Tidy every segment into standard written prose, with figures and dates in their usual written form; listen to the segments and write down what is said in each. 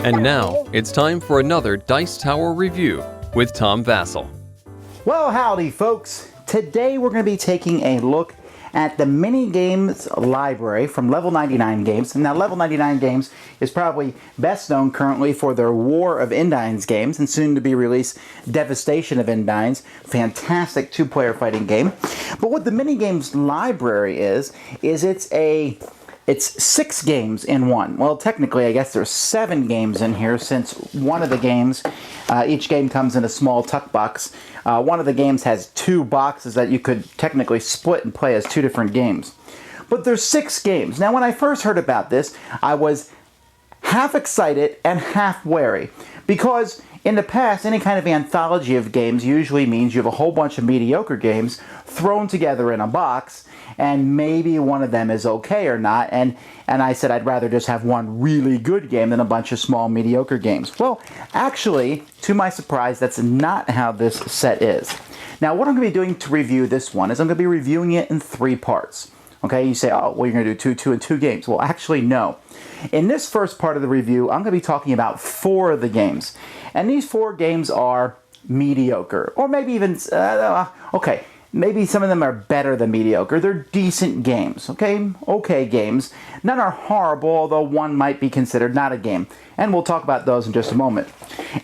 And now, it's time for another Dice Tower review with Tom Vasel. Well, howdy folks. Today we're going to be taking a look at the Minigames library from Level 99 Games. Now, Level 99 Games is probably best known currently for their War of Endines games and soon to be released Devastation of Endines. Fantastic two-player fighting game. But what the Minigames library is it's 6 games in one. Well, technically, I guess there's 7 games in here since one of the games, each game comes in a small tuck box. One of the games has 2 boxes that you could technically split and play as 2 different games. But there's 6 games. Now, when I first heard about this, I was half excited and half wary. Because in the past, any kind of anthology of games usually means you have a whole bunch of mediocre games thrown together in a box, and maybe one of them is okay or not, and I said I'd rather just have one really good game than a bunch of small mediocre games. Well, actually, to my surprise, that's not how this set is. Now, what I'm going to be doing to review this one is I'm going to be reviewing it in 3 parts. Okay, you say, oh, well, you're going to do 2 and 2 games. Well, actually, no. In this first part of the review, I'm going to be talking about 4 of the games. And these 4 games are mediocre. Or maybe even, okay, maybe some of them are better than mediocre. They're decent games, okay? Okay games. None are horrible, although one might be considered not a game. And we'll talk about those in just a moment.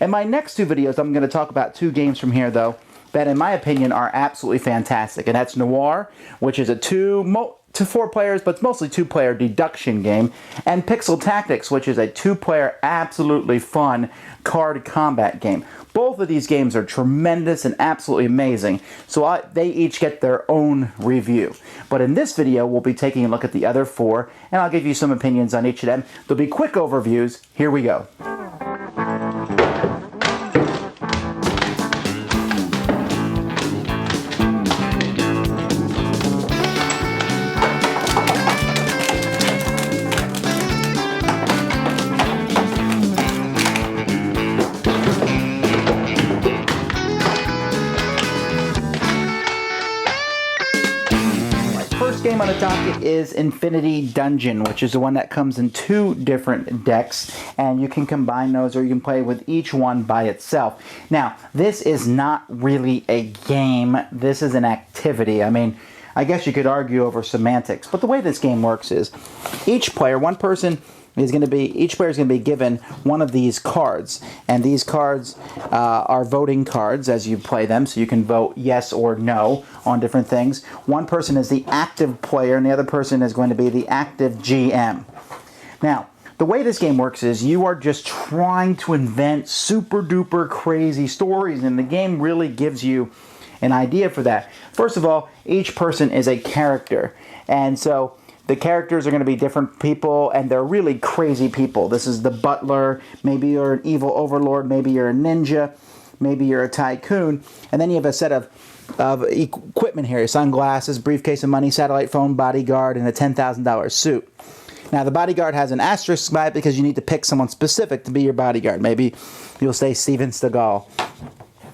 In my next 2 videos, I'm going to talk about 2 games from here, though, that in my opinion are absolutely fantastic. And that's Noir, which is a 2 to 4 players, but it's mostly 2-player deduction game, and Pixel Tactics, which is a 2-player absolutely fun card combat game. Both of these games are tremendous and absolutely amazing, so they each get their own review. But in this video, we'll be taking a look at the other 4, and I'll give you some opinions on each of them. There'll be quick overviews. Here we go. Game on the docket is Infinity Dungeon, which is the one that comes in 2 different decks, and you can combine those or you can play with each one by itself. Now, this is not really a game, this is an activity. I mean, I guess you could argue over semantics, but the way this game works is each player, each player is going to be given one of these cards, and these cards are voting cards as you play them, so you can vote yes or no on different things. One person is the active player, and the other person is going to be the active GM. Now, the way this game works is you are just trying to invent super duper crazy stories, and the game really gives you an idea for that. First of all, each person is a character, and so the characters are going to be different people, and they're really crazy people. This is the butler, maybe you're an evil overlord, maybe you're a ninja, maybe you're a tycoon, and then you have a set of equipment here, sunglasses, briefcase of money, satellite phone, bodyguard, and a $10,000 suit. Now, the bodyguard has an asterisk by it because you need to pick someone specific to be your bodyguard. Maybe you'll say Steven Seagal.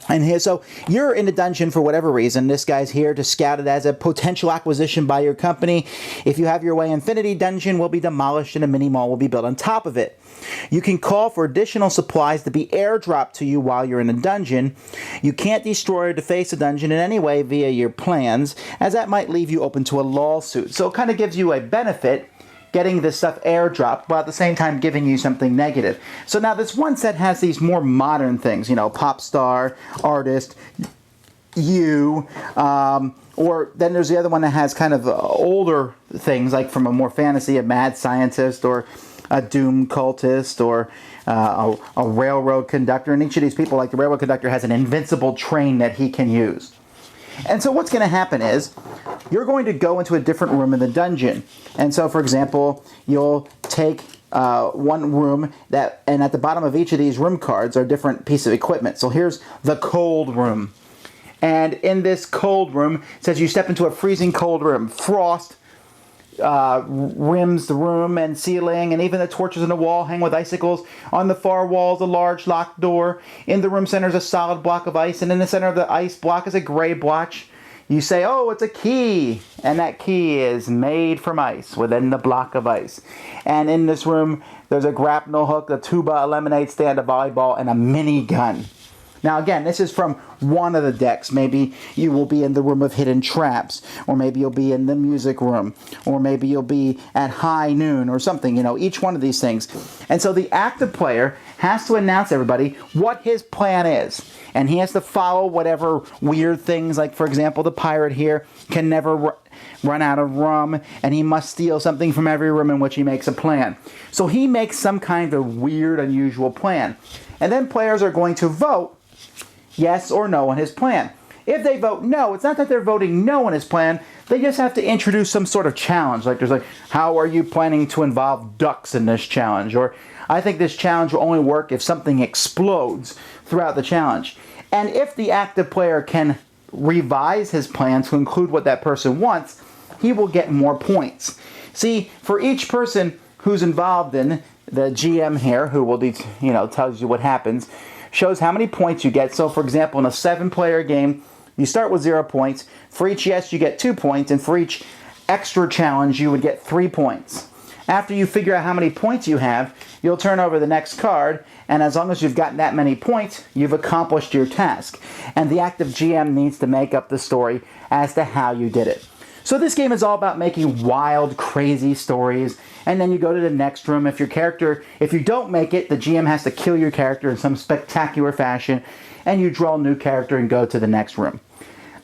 And here, so you're in the dungeon for whatever reason. This guy's here to scout it as a potential acquisition by your company. If you have your way, Infinity Dungeon will be demolished and a mini mall will be built on top of it. You can call for additional supplies to be airdropped to you while you're in a dungeon. You can't destroy or deface a dungeon in any way via your plans, as that might leave you open to a lawsuit. So it kind of gives you a benefit getting this stuff airdropped, while at the same time giving you something negative. So now this one set has these more modern things, you know, pop star, artist, or then there's the other one that has kind of older things, like from a more fantasy, a mad scientist, or a doom cultist, or a railroad conductor. And each of these people, like the railroad conductor, has an invincible train that he can use. And so what's going to happen is you're going to go into a different room in the dungeon. And so, for example, you'll take one room, and at the bottom of each of these room cards are different pieces of equipment. So here's the cold room. And in this cold room, it says you step into a freezing cold room. Frost rims the room and ceiling, and even the torches on the wall hang with icicles. On the far wall is a large locked door. In the room center is a solid block of ice, and in the center of the ice block is a gray blotch. you say, oh, it's a key, and that key is made from ice within the block of ice. And in this room, there's a grapnel hook, a tuba, a lemonade stand, a volleyball, and a mini gun. Now again, this is from one of the decks. Maybe you will be in the room of hidden traps, or maybe you'll be in the music room, or maybe you'll be at high noon or something, each one of these things. And so the active player has to announce to everybody what his plan is. And he has to follow whatever weird things, like for example, the pirate here can never run out of rum, and he must steal something from every room in which he makes a plan. So he makes some kind of weird, unusual plan. And then players are going to vote yes or no on his plan. If they vote no, it's not that they're voting no on his plan, they just have to introduce some sort of challenge. There's how are you planning to involve ducks in this challenge? Or, I think this challenge will only work if something explodes throughout the challenge. And if the active player can revise his plan to include what that person wants, he will get more points. See, for each person who's involved in the GM here, who will tells you what happens, shows how many points you get. So for example, in a 7-player game, you start with 0 points. For each yes, you get 2 points, and for each extra challenge, you would get 3 points. After you figure out how many points you have, you'll turn over the next card, and as long as you've gotten that many points, you've accomplished your task. And the active GM needs to make up the story as to how you did it. So this game is all about making wild, crazy stories, and then you go to the next room. If you don't make it, the GM has to kill your character in some spectacular fashion, and you draw a new character and go to the next room.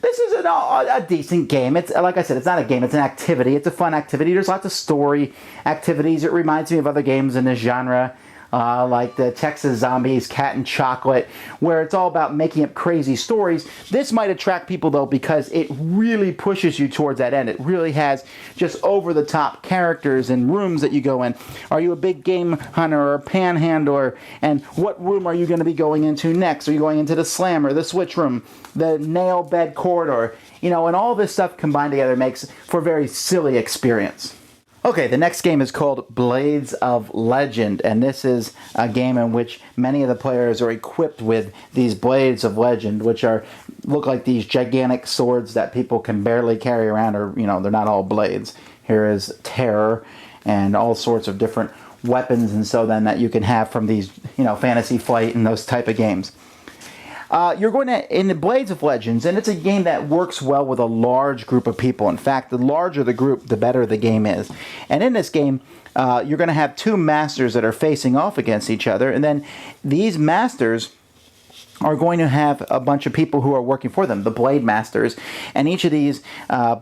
This is a decent game. It's, like I said, it's not a game, it's an activity. It's a fun activity. There's lots of story activities. It reminds me of other games in this genre, like the Texas Zombies, Cat and Chocolate, where it's all about making up crazy stories. This might attract people, though, because it really pushes you towards that end. It really has just over-the-top characters and rooms that you go in. Are you a big game hunter or a panhandler? And what room are you going to be going into next? Are you going into the slammer, the switch room, the nail bed corridor? And all this stuff combined together makes for a very silly experience. Okay, the next game is called Blades of Legend, and this is a game in which many of the players are equipped with these Blades of Legend, which look like these gigantic swords that people can barely carry around, or, they're not all blades. Here is terror and all sorts of different weapons and so then that you can have from these, Fantasy Flight and those type of games. You're going to, in the Blades of Legends, and it's a game that works well with a large group of people. In fact, the larger the group, the better the game is. And in this game, you're going to have 2 masters that are facing off against each other, and then these masters are going to have a bunch of people who are working for them, the Blade Masters. And each of these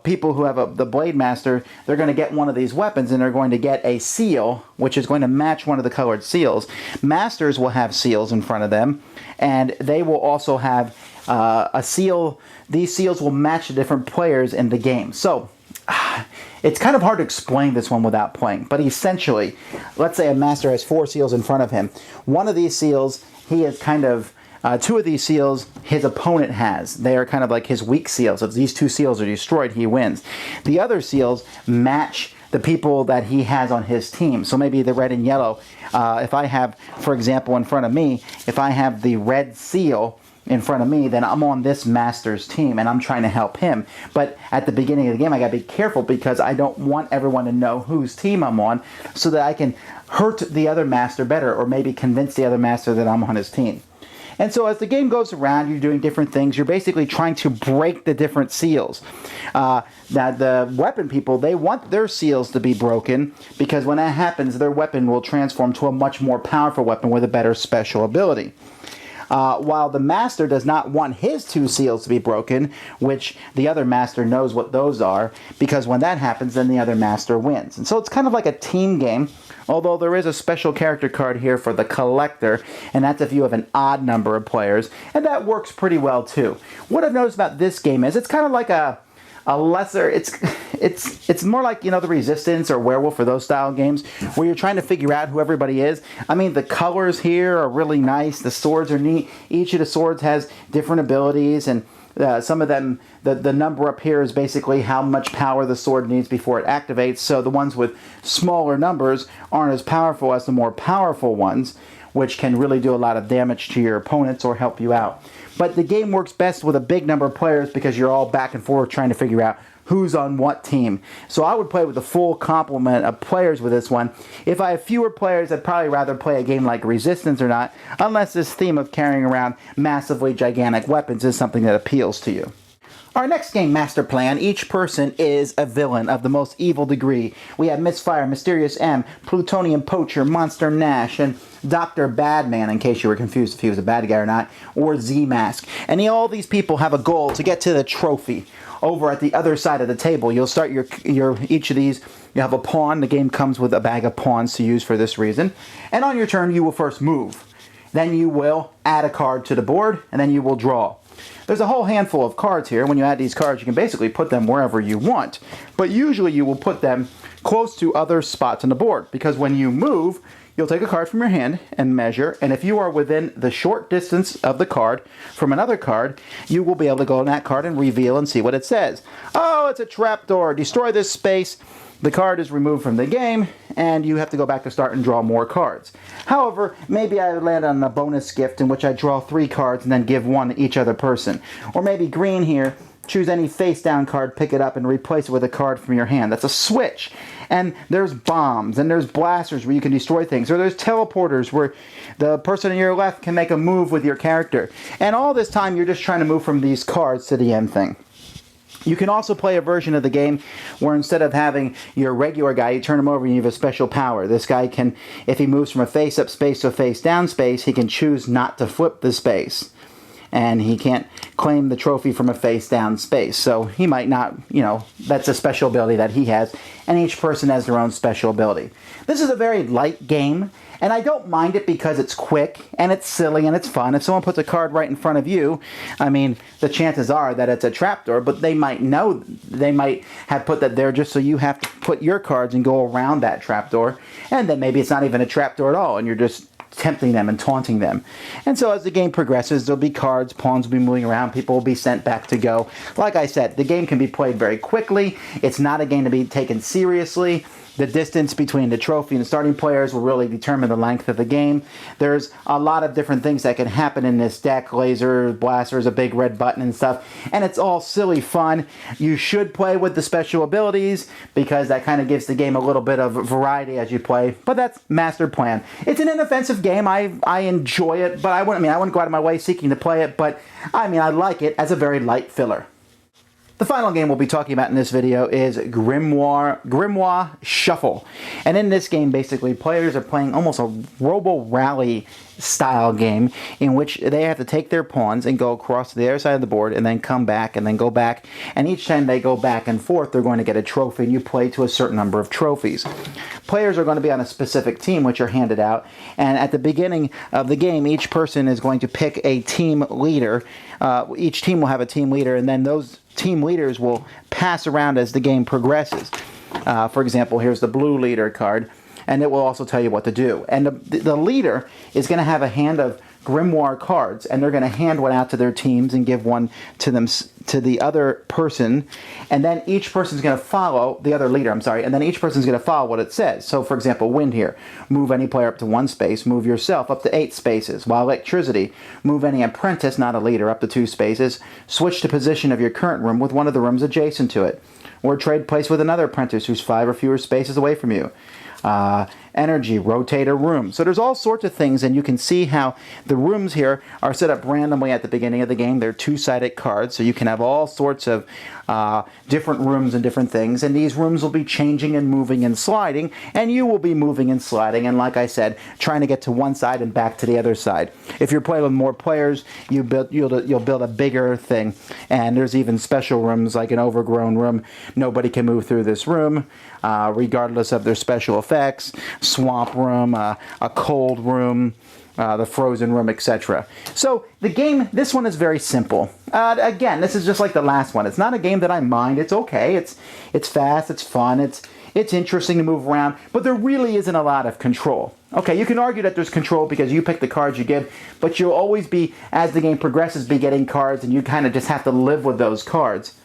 people who have the Blade Master, they're going to get one of these weapons, and they're going to get a seal, which is going to match one of the colored seals. Masters will have seals in front of them, and they will also have a seal. These seals will match the different players in the game. So, it's kind of hard to explain this one without playing, but essentially, let's say a master has 4 seals in front of him. One of these seals, he is kind of 2 of these seals his opponent has. They are kind of like his weak seals. If these 2 seals are destroyed, he wins. The other seals match the people that he has on his team. So maybe the red and yellow. If I have, for example, in front of me, if I have the red seal in front of me, then I'm on this master's team and I'm trying to help him. But at the beginning of the game, I got to be careful because I don't want everyone to know whose team I'm on so that I can hurt the other master better, or maybe convince the other master that I'm on his team. And so as the game goes around, you're doing different things. You're basically trying to break the different seals. Now, the weapon people, they want their seals to be broken because when that happens, their weapon will transform to a much more powerful weapon with a better special ability. While the master does not want his 2 seals to be broken, which the other master knows what those are, because when that happens, then the other master wins. And so it's kind of like a team game, although there is a special character card here for the collector, and that's if you have an odd number of players, and that works pretty well too. What I've noticed about this game is it's kind of like a lesser, it's more like, the Resistance or Werewolf or those style games where you're trying to figure out who everybody is. I mean, the colors here are really nice. The swords are neat. Each of the swords has different abilities, and some of them, the number up here is basically how much power the sword needs before it activates. So the ones with smaller numbers aren't as powerful as the more powerful ones. which can really do a lot of damage to your opponents or help you out. But the game works best with a big number of players because you're all back and forth trying to figure out who's on what team. So I would play with a full complement of players with this one. If I have fewer players, I'd probably rather play a game like Resistance or not, unless this theme of carrying around massively gigantic weapons is something that appeals to you. Our next game, Master Plan, each person is a villain of the most evil degree. We have Misfire, Mysterious M, Plutonium Poacher, Monster Nash, and Dr. Badman, in case you were confused if he was a bad guy or not, or Z-Mask. And all these people have a goal to get to the trophy. Over at the other side of the table, you'll start each of these. You have a pawn. The game comes with a bag of pawns to use for this reason. And on your turn, you will first move. Then you will add a card to the board, and then you will draw. There's a whole handful of cards here. When you add these cards, you can basically put them wherever you want. But usually you will put them close to other spots on the board, because when you move, you'll take a card from your hand and measure, and if you are within the short distance of the card from another card, you will be able to go on that card and reveal and see what it says. Oh, it's a trapdoor. Destroy this space. The card is removed from the game, and you have to go back to start and draw more cards. However, maybe I would land on a bonus gift in which I draw 3 cards and then give 1 to each other person. Or maybe green here, choose any face-down card, pick it up, and replace it with a card from your hand. That's a switch. And there's bombs, and there's blasters where you can destroy things, or there's teleporters where the person on your left can make a move with your character. And all this time, you're just trying to move from these cards to the end thing. You can also play a version of the game where instead of having your regular guy, you turn him over and you have a special power. This guy can, if he moves from a face-up space to a face-down space, he can choose not to flip the space. And he can't claim the trophy from a face-down space. So he might not, that's a special ability that he has. And each person has their own special ability. This is a very light game. And I don't mind it because it's quick, and it's silly, and it's fun. If someone puts a card right in front of you, I mean, the chances are that it's a trapdoor, but they might have put that there just so you have to put your cards and go around that trapdoor. And then maybe it's not even a trapdoor at all, and you're just tempting them and taunting them. And so as the game progresses, there'll be cards, pawns will be moving around, people will be sent back to go. Like I said, the game can be played very quickly. It's not a game to be taken seriously. The distance between the trophy and the starting players will really determine the length of the game. There's a lot of different things that can happen in this deck. Lasers, blasters, a big red button and stuff. And it's all silly fun. You should play with the special abilities because that kind of gives the game a little bit of variety as you play. But that's Master Plan. It's an inoffensive game. I enjoy it, but I wouldn't go out of my way seeking to play it. But I like it as a very light filler. The final game we'll be talking about in this video is Grimoire Shuffle. And in this game, basically, players are playing almost a Robo-Rally style game in which they have to take their pawns and go across to the other side of the board and then come back and then go back. And each time they go back and forth, they're going to get a trophy, and you play to a certain number of trophies. Players are going to be on a specific team, which are handed out. And at the beginning of the game, each person is going to pick a team leader. Each team will have a team leader, and then those team leaders will pass around as the game progresses. For example, here's the blue leader card, and it will also tell you what to do. And the leader is going to have a hand of Grimoire cards, and they're going to hand one out to their teams and give one to the other person, and then each person's going to follow the other leader, and then each person's going to follow what it says. So for example, wind here, move any player up to 1 space, move yourself up to 8 spaces. While electricity, move any apprentice, not a leader, up to 2 spaces. Switch the position of your current room with one of the rooms adjacent to it. Or trade place with another apprentice who's 5 or fewer spaces away from you. Energy, rotate a room. So there's all sorts of things, and you can see how the rooms here are set up randomly at the beginning of the game. They're 2-sided cards, so you can have all sorts of different rooms and different things, and these rooms will be changing and moving and sliding, and you will be moving and sliding, and like I said, trying to get to one side and back to the other side. If you're playing with more players, you'll build a bigger thing, and there's even special rooms like an overgrown room. Nobody can move through this room, regardless of their special effects. Swamp room, a cold room, the frozen room, etc. So the game, this one is very simple. Again, this is just like the last one. It's not a game that I mind. It's okay. It's fast. It's fun. It's interesting to move around, but there really isn't a lot of control. Okay, you can argue that there's control because you pick the cards you give, but you'll always be, as the game progresses, be getting cards, and you kind of just have to live with those cards.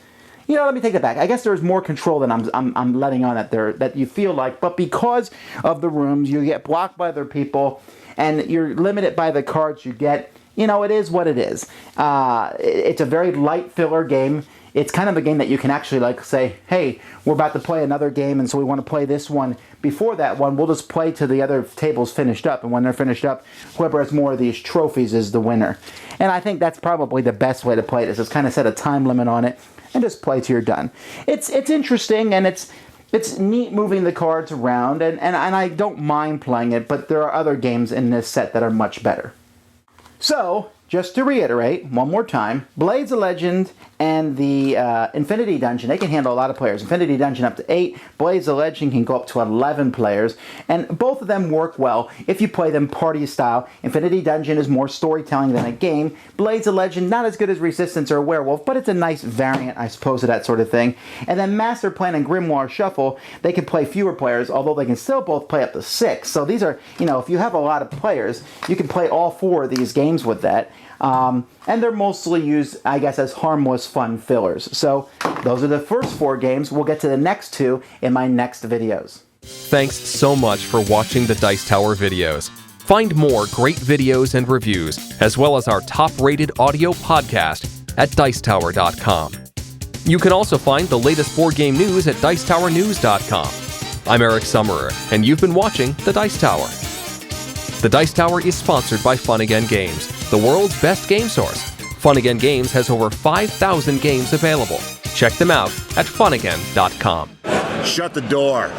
Let me take that back. I guess there's more control than I'm letting on that you feel like, but because of the rooms, you get blocked by other people, and you're limited by the cards you get, you know, it is what it is. It's a very light filler game. It's kind of a game that you can actually like say, hey, we're about to play another game, and so we want to play this one before that one. We'll just play till the other tables finished up, and when they're finished up, whoever has more of these trophies is the winner. And I think that's probably the best way to play this, is kind of set a time limit on it and just play till you're done. It's interesting, and it's neat moving the cards around, and I don't mind playing it, but there are other games in this set that are much better. So, just to reiterate, one more time, Blades of Legend and the Infinity Dungeon, they can handle a lot of players. Infinity Dungeon up to 8, Blades of Legend can go up to 11 players, and both of them work well if you play them party style. Infinity Dungeon is more storytelling than a game. Blades of Legend, not as good as Resistance or Werewolf, but it's a nice variant, I suppose, of that sort of thing. And then Master Plan and Grimoire Shuffle, they can play fewer players, although they can still both play up to 6. So these are, you know, if you have a lot of players, you can play all 4 of these games with that. And they're mostly used, I guess, as harmless, fun fillers. So those are the first 4 games. We'll get to the next 2 in my next videos. Thanks so much for watching the Dice Tower videos. Find more great videos and reviews, as well as our top-rated audio podcast at Dicetower.com. You can also find the latest board game news at Dicetowernews.com. I'm Eric Summerer, and you've been watching The Dice Tower. The Dice Tower is sponsored by Fun Again Games, the world's best game source. Fun Again Games has over 5,000 games available. Check them out at funagain.com. Shut the door.